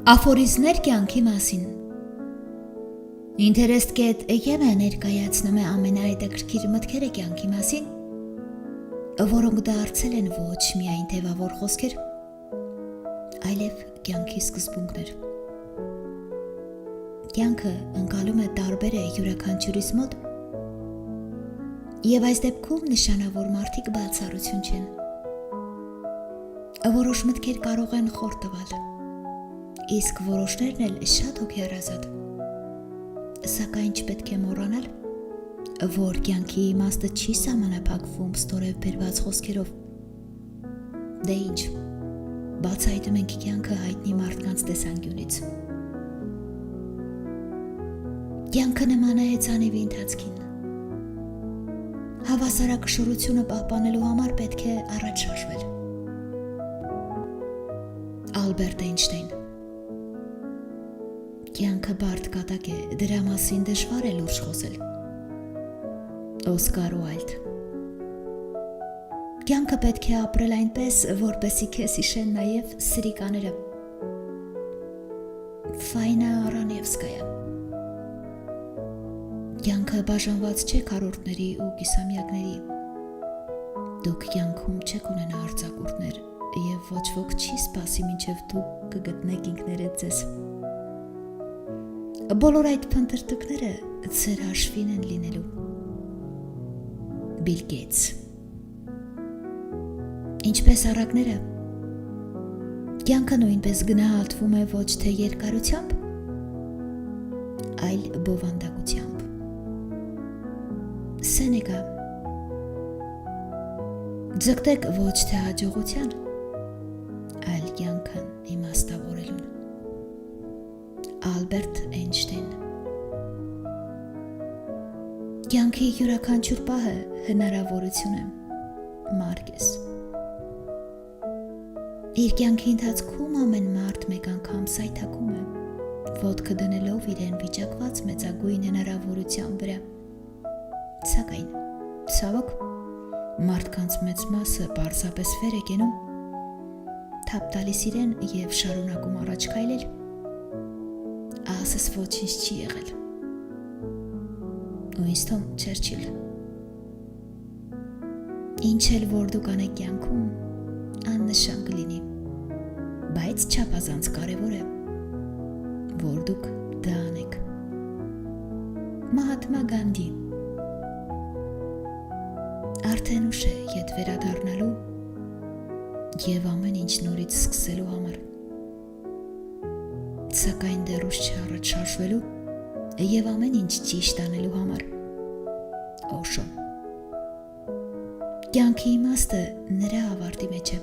Աֆորիզմներ կյանքի մասին Ինտերեստ.կետ ԵՄ ներկայացնում է ամենահետաքրքիր մտքերը կյանքի մասին, որոնք դարձել են ոչ միայն թևավոր խոսքեր, այլև կյանքի սկզբունքներ։ Կյանքը ընկալում է տարբեր է յուրաքանչյուրիս մոտ, և այս դեպքում նշանավոր մարդիկ բացառություն չեն։ Որոշ մտքեր կարող են խոր տվել, իսկ որոշներն էլ շատ հոգեհարազատ։ Սակայն չպետք է մոռանալ, որ կյանքի իմաստը չի սահմանափակվում ստորև բերված խոսքերով։ Դե ինչ, բացահայտում ենք կյանքը հայտնի մարդկանց տեսանկյունից։ Կյանքը նման է հեծանիվի ընթացքին։ Հավասարակշռությունը պահպանելու համար պետք է առաջ շարժվել։ Ալբերտ Էյնշտեյն Կյանքը բարդ կատակ է, դրա մասին դժվար է լուրջ խոսել։ Օսկար Ուայլդ Կյանքը պետք է ապրել այնպես, որպեսզի քեզ հիշեն նաև սրիկաները։ Ֆայնա Արանևսկայա Կյանքը բաժանված չէ քառորդների ու կիսամյակների։ Դուք կյանքում չեք ունենա արձակուրդներ, և ոչ ոք չի սպասի մինչև դուք կգտնեք ինքներդ ձեզ։ Բոլոր այդ փնտրտուքները ձեր հաշվին են լինելու։ Բիլ Գեյթս Ինչպես առակները, կյանքը նույնպես գնահատվում է ոչ թե երկարությամբ, այլ բովանդակությամբ։ Սենեկա Ձգտեք ոչ թե հաջողության, այլ կյանքն իմաստավորելուն։ Ալբերտ Էյնշտեյն Կյանքի յուրաքանչյուր պահը հնարավորություն է։ Մարկես Իր կյանքի ընթացքում ամեն մարդ մեկ անգամ սայթաքում է, ոտքը դնելով իրեն վիճակված մեծագույն հնարավորության վրա։ Սակայն, ցավոք, մարդկանց մեծ մասը պարզապես վեր է կենում, թափ տալիս իրեն և շարունակում առաջ քայլել, ասես ոչինչ չի եղել։ Ուինստոն Չերչիլ Ինչ էլ որ դուք անեք կյանքում, աննշան կլինի, բայց չափազանց կարևոր է, որ դուք դա անեք։ Մահատմա Գանդի Արդեն ուշ է ետ վերադառնալու և ամեն ինչ նորից սկսելու համար, սակայն դեռ ուշ չէ առաջ շարժվելու և ամեն ինչ ճիշտ անելու համար։ Օշո Կյանքի իմաստը նրա ավարտի մեջ է։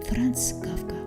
Ֆրանց Կաֆկա